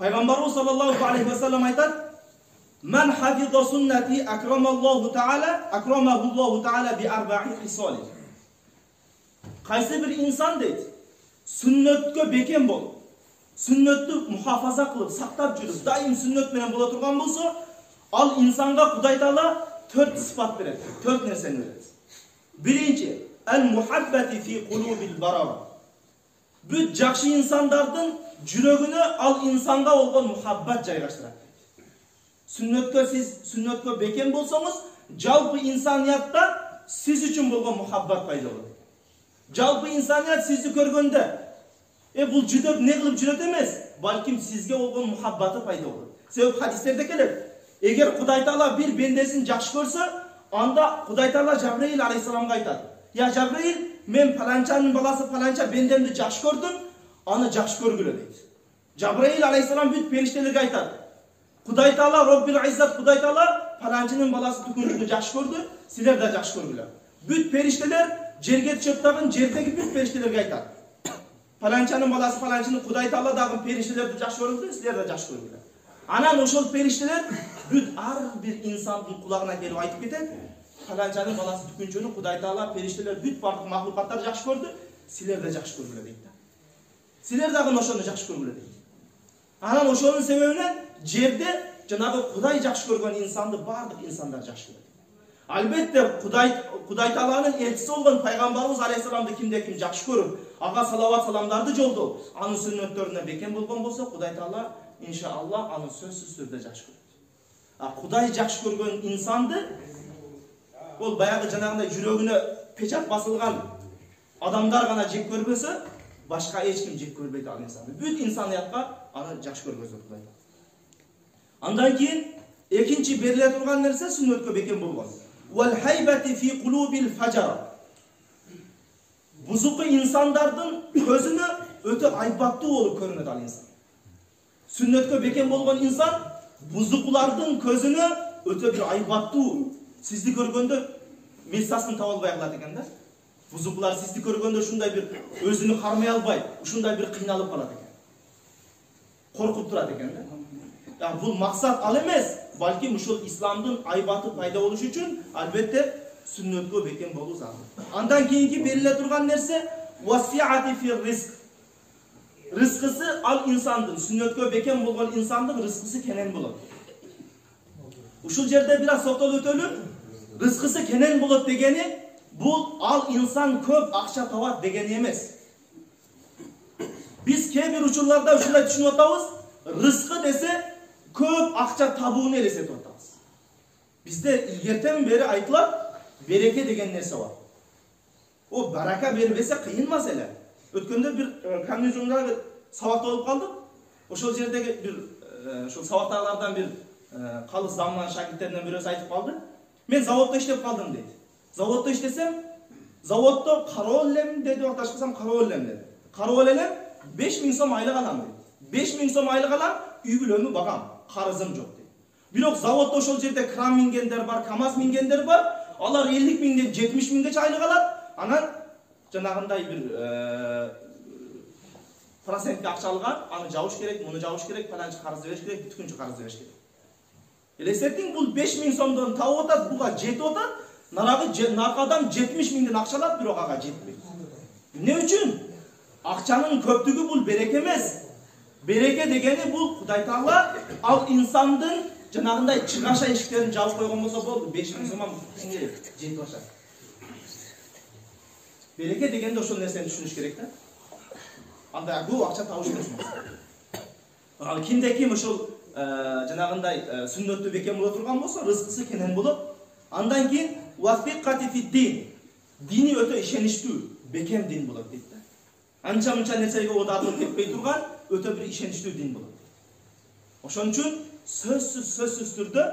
Пайгамбарыбыз саллаллаху алейхи ва саллям айтат: "Мен хафиза суннати акрамаллаху таала би арбаи хисал." Кайсы бир инсан дейт, сүннөткө бекем болуп, сүннөттү мухафаза кылып, сактап жүрүп, дайым сүннөт менен боло турган болсо, ал инсанга Кудай Таала 4 сыпат берет, 4 нерсени берет. Биринчи, al-muhabbati fi qulubil barar. Бүт жакшы инсандардын жүрөгүнө ал инсанга болгон мухаббат жайгаштырат. Сүннөткө бекем болсоңуз, жалпы инсаниятта сиз үчүн болгон мухаббат пайда болот. Жалпы инсаният сизди көргөндө, бул жүдөп не кылып жүрөт эмес, балким сизге болгон мухаббаты пайда болот. Себеп хадистерде келет. Эгер Кудай Таала бир бендесин жакшы көрсө, анда Кудай Таала Жабраил алейхиссаламга айтат: "Я Жабраил, мен паланчанын баласы паланча бендемди жакшы көрдүм, аны жакшы көргүлө" дейт. Жабраил алейхиссалам бүт периштелерге айтат: "Кудай Таала, Роббил Иzzat Кудай Таала паланчанын баласы түкүнчүдү жакшы көрдү, силер да жакшы көргүлө." Бүт периштелер жерге түшүп тагын жердеги бүт периштелерге айтат: "Паланчанын баласы паланчаны Кудай Таала дагы периштелерди жакшы көрдү, силер да жакшы көргүлө." Анан ошол периштелер бүт ар бир инсандын кулагына келип айтып кетет: "Паланчанын баласы түкүнчөнү Кудай Таала периштелер бүт бардык махлукаттарды жакшы көрдү, силер да жакшы көргүлө" дейт. Силер дагы ошону жакшы көргүлө дейт. Анан ошонун себебинен жерде жанагы Кудай жакшы көргөн инсанды бардык инсандар жакшы көрөт. Албетте Кудай Тааланын элчиси болгон пайгамбарыбыз алейхиссаламды кимде-ким жакшы көрүп, ага салават саламдарды жолдоп, анын сүннөттөрүнө бекем болгон болсо, Кудай Таала иншааллах аны сөзсүз түрдө жакшы көрөт. Кудай жакшы көргөн инсанды ол баягы жанагындай жүрөгүнө печат басылган адамдар гана жек көрбөсө, башка эч ким жек көрбөйт ал инсанды. Бүт инсаниятка аны жакшы көргөзөт Кудай Таала. Андан кийин экинчи бериле турган нерсе сүннөткө бекем болгон. Wal haybati fi qulubil fajar. Бузуку инсандардын көзүнө өтө айбаттуу болуп көрүнөт ал инсан. Сүннөткө бекем болгон инсан бузукулардын көзүнө өтө бир айбаттуу, сизди көргөндө мессасын таба албай калат экен да. Бузукулар сизди көргөндө ушундай бир өзүнү кармай албай, ушундай бир кыйналып калат экен. Коркуп турат экен да. Бул максат ал эмес, балким ушул исламдын айбаты пайда болуш үчүн албетте сүннөткө бекем болуу зарыл. Андан кийинки бериле турган нерсе васиати фи ризк. Рызкысы ал инсандын, сүннөткө бекем болгон инсандын рызкысы кенен болот. Ушул жерде бир аз токтолуп өтөлү. Рызкысы кенен болот дегени бул ал инсан көп акча табат дегени эмес. Биз кээ бир учурларда ушундай түшүнүп атабыз, рызкы десе көп акча табууну элестетип атабыз. Бизде илгертен бери айтылат, береке деген нерсе бар. О барака бербесе кыйын маселе. Өткөндө бир коммунизмда бир сабакта болуп калдык. Ошол жердеги бир ошол сабактагылардан бир калыс заман шакирттеринен бирөөсү айтып калды. Мен заводдо иштеп калдым дейт. Заводдо иштесем, заводдо кароо элем деди, орташкысам кароо элем деди. Кароо элем 5000 сом айлык алам дейт. 5000 сом айлык алам, үй бүлөмү багам, карызым жок дейт. Бирок заводдо ошол жерде кран мингендер бар, КамАЗ мингендер бар. Алар 50 миңден 70 миңгече айлык алат. Анан жанагындай бир процентке акча алган, аны жабыш керек, муну жабыш керек, паланчы карызды бериш керек, бүткүнчү карызды бериш керек. Элестетиң, бул 5000 сомдон табып атат, буга жетип атат. Наркадан 70 миңден акча алат, бирок ага жетпейт. Эмне үчүн? Акчанын көптүгү бул береке эмес. Береке дегени бул Кудай Таала ал инсандын жанагындай чыгаша эшиктерин жабып койгон болсо болду, 5000 сомго жетип атат. Береке дегенде ошол нерсени түшүнүш керек да. Анда көп акча табыш эмес. Ал кимде-ким ошол жанагындай сүннөттү бекем боло турган болсо, рызкысы кенен болот. Андан кийин васиқати фиддин. Дини өтө ишеничтүү, бекем дин болот дейт да. Анча-мынча нерсеге оодарылып кетпей турган өтө бир ишеничтүү дин болот. Ошон үчүн сөзсүз түрдө